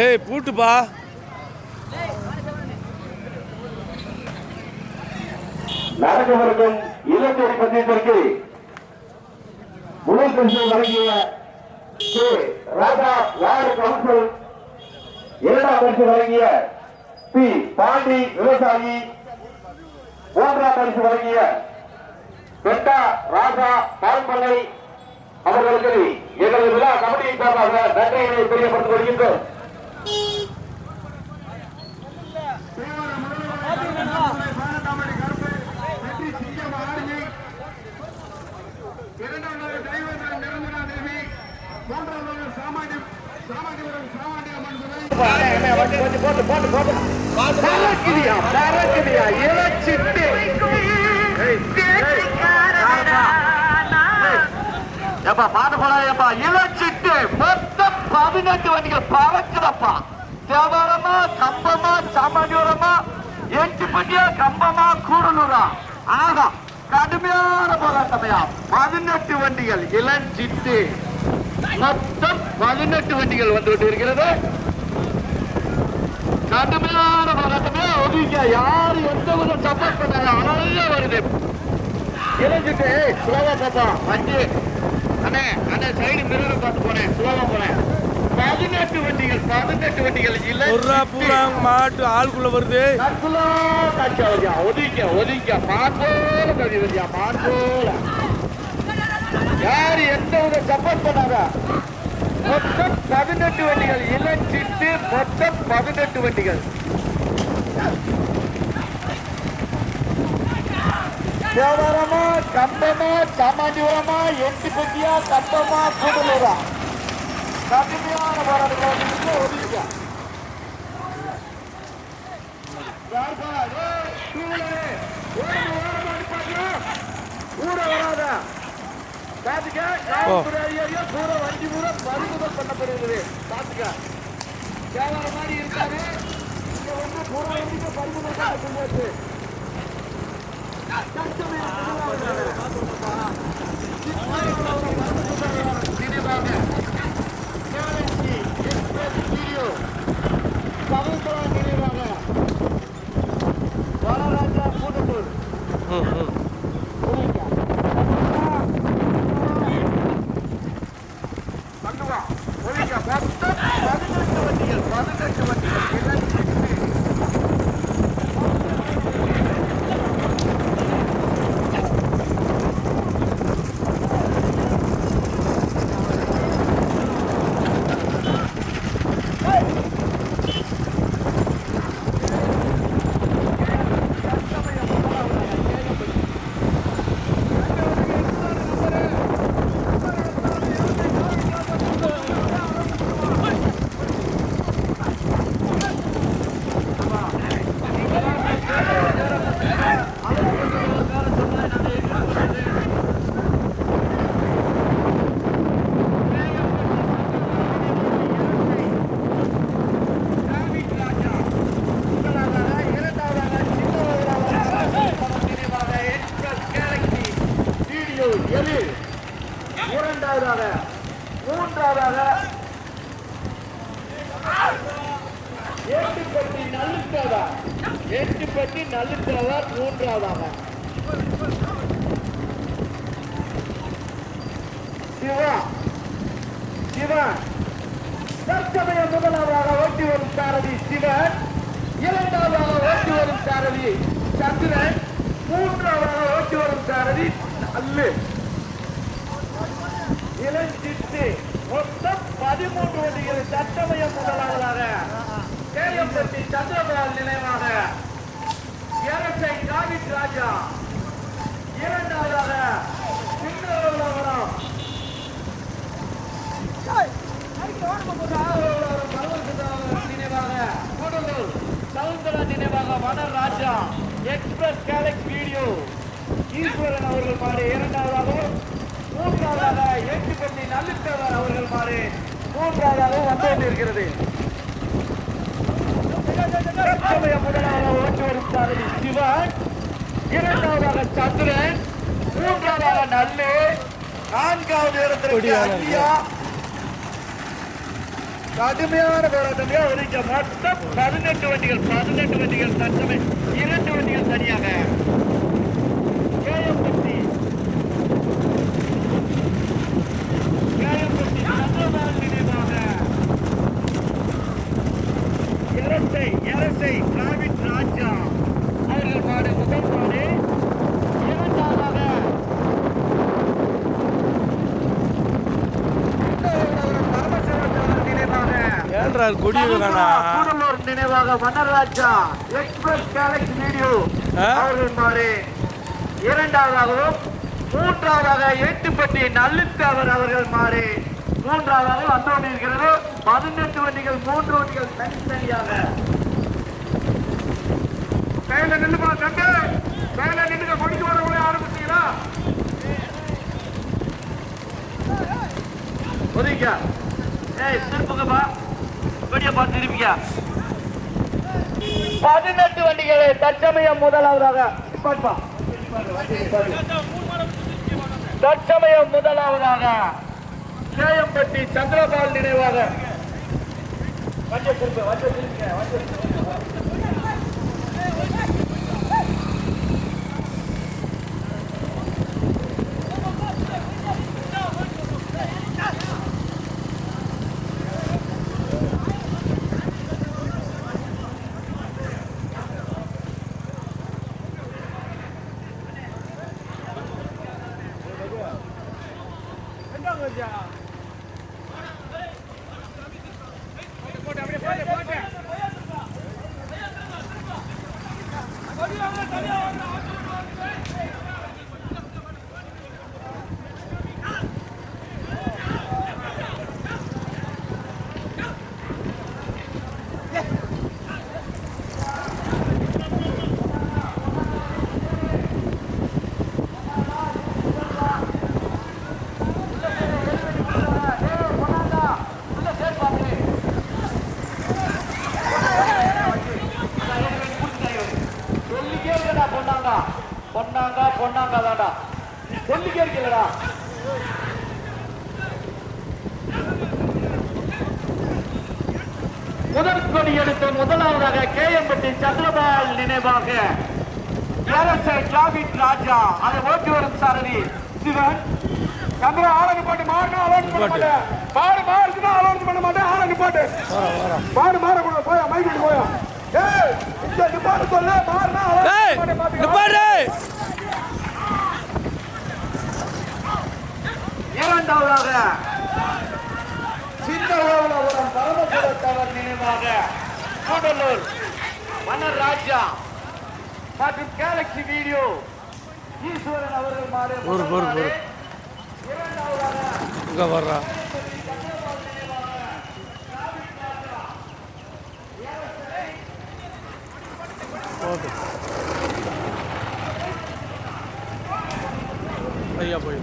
ஏய் பூட்டுப்பா. நடக்கவிருக்கும் இலங்கை பந்தயத்திற்கு முதல் பரிசு வழங்கிய ராஜா வார்டு கவுன்சில், இரண்டாம் பரிசு வழங்கிய பி பாண்டி விவசாயி, மூன்றாம் பரிசு வழங்கிய பெட்டா ராஜா பால்மலை அவர்களுக்கு எங்களது விழா கமிட்டியின் சார்பாக நன்றிகளை தெரியப்படுத்திக் கொள்கின்றோம். பாட்டு போடாதப்பா. இலச்சிட்டு மொத்தம் 18 வண்டிகள் பறக்குதப்பா. தேவாரமா கம்பமா சாமானியூரமா எட்டுப்பட்டியா கம்பமா கூடலூரா. ஆகா, கடுமையான போராட்டமையா. 18 வண்டிகள் இளஞ்சிட்டு மொத்தம் 18 வண்டிகள் வந்துவிட்டு இருக்கிறது. கடுமையான போராட்டமே. ஒதுங்க யாரு எந்த ஒரு சப்போர்ட் பண்ணாங்க. அழகா வருது இளஞ்சிட்டு. சுலவா பாப்பா வண்டி அண்ணே அண்ணே சைடு மிரர் பார்த்து போனேன். சுலவா போனேன். 18 வண்டிகள் இல்ல பூரா மாட்டு ஆளுக்குள்ள வருது. ஒதுங்க ஒதுங்க மாட்டோல கழிவதியா மாட்டோல யாரு எந்த ஒரு சப்போர்ட் பண்ணாங்க. மொத்தம் 18 வண்டிகள் இளஞ்சிட்டு. மொத்தம் 18 வண்டிகள். தேவாரமா கம்பமா சாமானியூரமா எட்டுப்பட்டியா கம்பமா கூடலூரா. கடுமையான போராட்டத்தில் ஒதுங்க. ஊட வராத பாத்துக்க. காவல்துறை ஐயா பூரா வண்டி பூரா பறிமுதல் பண்ணப்படுகிறது. பாத்துக்க தேவார மாதிரி இருக்காரு. இங்க வந்து பூரா வண்டிக்கு பறிமுதல் பண்ணப்படுகிறது. வளராஜா கூட்டத்தூர் வந்துவா ஒழிக்க. மொத்தம் 18 வண்டிகள் 18 வண்டிகள். மூன்றாவதாக எட்டுப்பட்டி நல்லுத்தவர் மூன்றாவதாக சிவன் தற்சமய முதலாவதாக ஓட்டி வரும் சாரதி சிவன், இரண்டாவதாக ஓட்டி வரும் சாரதி சந்திரன், மூன்றாவதாக ஓட்டி வரும் சாரதி அல்லு. இளஞ்சிட்டு மொத்தம் 13 வண்டிகள். தற்சமய முதலாவதாக கேஎம்பட்டி சந்திரபால் நினைவாக ஏரசை காவிட் ராஜா, இரண்டாவதாக சின்னவரம் நினைவாக கூடலூர் சவுந்தரா நினைவாக வனராஜா எக்ஸ்பிரஸ் கேலக்ஸ் வீடியோ ஈஸ்வரன் அவர்கள் மாடு இரண்டாவதாகவும், மூன்றாவதாக ஏற்றுப்பட்டி நல்லுத்தவர் அவர்கள் மாடு மூன்றாவதாகவும் வந்து கொண்டிருக்கிறது. முதலாவதாக ஓட்டு வரும் சாரதி சிவன், இரண்டாவதாக சந்திரன், மூன்றாவதாக நல்லு, நான்காவது இடத்திற்கு ஐயா, கடுமையான போராட்டமே ஒதுக்க மொத்தம் 18 வண்டிகள் தற்சமை 2 வண்டிகள் தனியாக கேஎம்பட்டி சந்திரபால் நினைவாக எரசை டிராவிட் ராஜா அவர்கள் மாடு முதல் மாடு இரண்டாவதாக ஏன்றார் கொடியவரானா கூடலூர் நினைவாக வனராஜா எக்ஸ்பிரஸ் கேலக்சி வீடியோ அவர்கள் மாறு இரண்டாவதாகவும் மூன்றாவதாக ஏட்டுப்பட்டி நல்லித்தவர் அவர்கள் மாறு மூன்றாவதாக வந்து கொண்டிருக்கிறது 18 வண்டிகள் 3 வண்டிகள் தனித்தனியாக கையில நின்றுமா தங்க கையில நின்று கொடிக்கு வரவங்களே ஆரம்பிச்சீங்களா ஒதுங்க திருப்புங்கப்பா கொடியை பார்த்து திருப்பிக்க 18 வண்டிகளை தற்சமயம் முதலாவதாக தற்சமயம் முதலாவதாக கேஎம்பட்டி சந்திரபால் நினைவாக பொன்னாங்க தாண்டா சொல்லிக்கே இருக்கலடா முதல் கொடி எடுத்து முதலாவதாக கேஎம்பட்டி சந்திரபால் நினைவாக டிராவிட் ராஜா அதை ஓட்டி வரும் சாரதி சிவன் சந்திர ஆளு பாட்டு மாடு அலோன் பண்ண மாட்டேன் மாடுக்குதான் அலோன் பண்ண மாட்டேன் ஆளு பாட்டு மாடு மாற போயா மைக்கு போயா ஏய் இந்த நிப்பாடு சொல்ல மாறுனா அலோன் பண்ண மாட்டேன் இரண்டாவதாக சின்னகோவலபுரம் பரமபுரத்தவர் நினைவாக கூடலூர் வனராஜா மற்றும் கேலக்சி வீடியோ ஈஸ்வரன் அவர்கள் மாடு இங்க வர்றா ஐயா போய்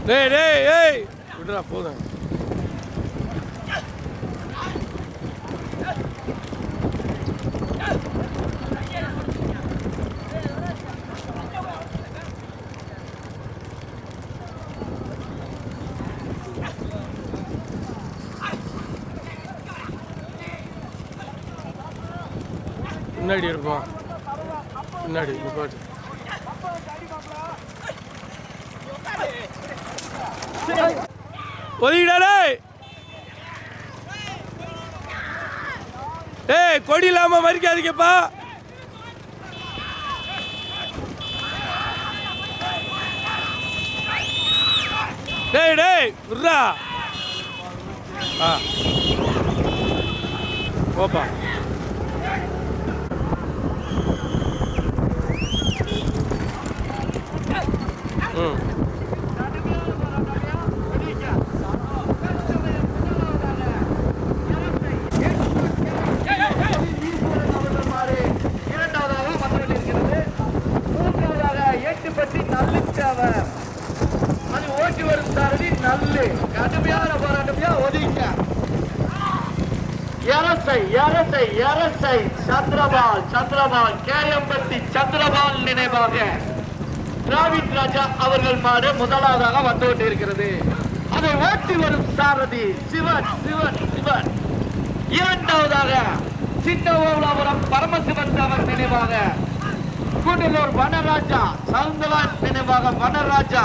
டேய் விடுறா போதும் முன்னாடி இருப்போம் முன்னாடி பாட்டு ஒதுக்கிடாடே டேய் கொடி இல்லாம மறிக்காதீங்கப்பா டேய் விட்றா போப்பா அது ஓட்டி வரும் சாரதி நல்ல கடுமையான போராட்டமையா ஒதுங்க எரசை சந்திரபால் கேஎம்பட்டி சந்திரபால் நினைவாக டிராவிட் ராஜா அவர்கள் மாடு முதலாவதாக வந்து கொண்டிருக்கிறது. அதை ஓட்டி வரும் சாரதி சிவன். இரண்டாவதாக சின்னோபுரம் பரமசிவன் அவர் நினைவாக கூடலூர் வனராஜா சவுந்தலான் நினைவாக வனராஜா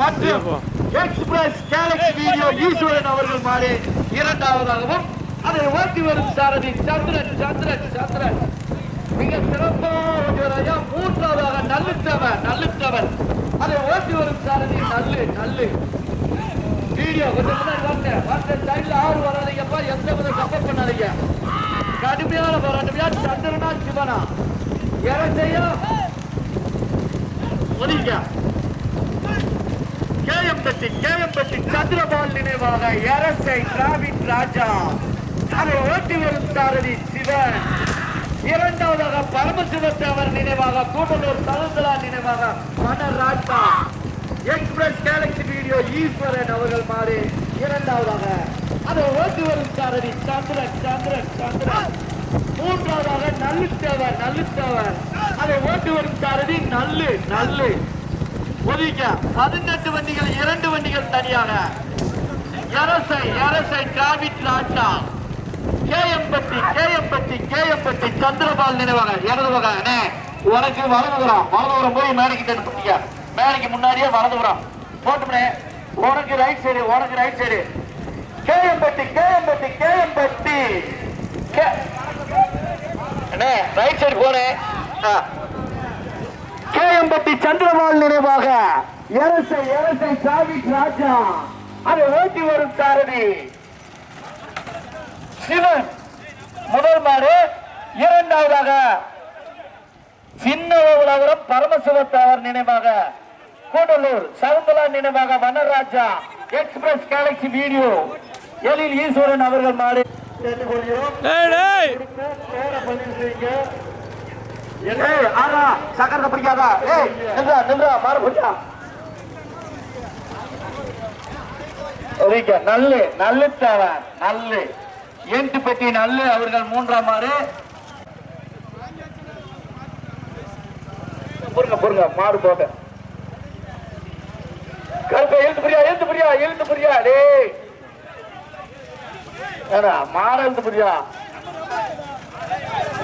மற்றும் எக்ஸ்பிரஸ் கேலக்சி வீடியோ ஈஸ்வரன் அவர்கள் மாடு இரண்டாவதாகவும் அதை ஓட்டி வரும் சாரதி சந்திரன் மிக சிறப்பாக மூன்றாவதாக நல்லுத்தவர் அதை ஓட்டி வரும் சாரதி நல்லு வீடியோ கொஞ்சம் முன்னாடி வந்த சைட்ல ஆறு வராதீங்கப்பா, எந்த வித சப்போர்ட் பண்ணாதீங்க. கடுமையான போராட்டமையா சந்திரனா சிவனா எரசையா ஒதுங்க. கேஎம்பட்டி சந்திரபால் நினைவாக எரசை டிராவிட் ராஜா அதை ஓட்டி வரும் சாரதி சிவன். இரண்டாவதாக பரமசிவத்தவர் நினைவாக கூடலூர் சவுந்தலா நினைவாக வனராஜா எக்ஸ்பிரஸ் கேலக்சி வீடியோ ஈஸ்வரன் அவர்கள் மாறி இரண்டாவதாக அதை ஓட்டி வரும் சாரதி சந்திரன். மூன்றாவதாக நல்லுத்தவர் அதை ஓட்டி வரும் சாரதி நல்லு ஒதுக்க. 18 வண்டிகள் 2 வண்டிகள் தனியாக எரசை டிராவிட் ராஜா கேஎம்பட்டி சந்திரபால் நினைவாக இடதுபக உனக்கு வலதுபுறம் போய் மேடைக்கு முன்னாடியே வலதுபுறம் போட்டு உனக்கு right side KM Patti right side போனேன். கேஎம்பட்டி சந்திரபால் நினைவாக எரசை டிராவிட் ராஜா அதை ஓட்டி வரும் சாரதி சிவன் முதல் மாடு. இரண்டாவதாக சின்னோபுரம் பரமசிவத்தவர் நினைவாக கூடலூர் சவுந்தலா நினைவாக வனராஜா எக்ஸ்பிரஸ் கேலக்சி வீடியோ எழில் ஈஸ்வரன் அவர்கள் மாடு. சக்கரத்தை பிடிக்காதா மாறு பிடிச்சா நல்லு ஏட்டுப்பட்டி நல்லு அவர்கள் மூன்றாம் மாடு. பொருங்க மாடு போட்ட கருப்பை இழுத்து புரியா டே மாடு இழுத்து புரியா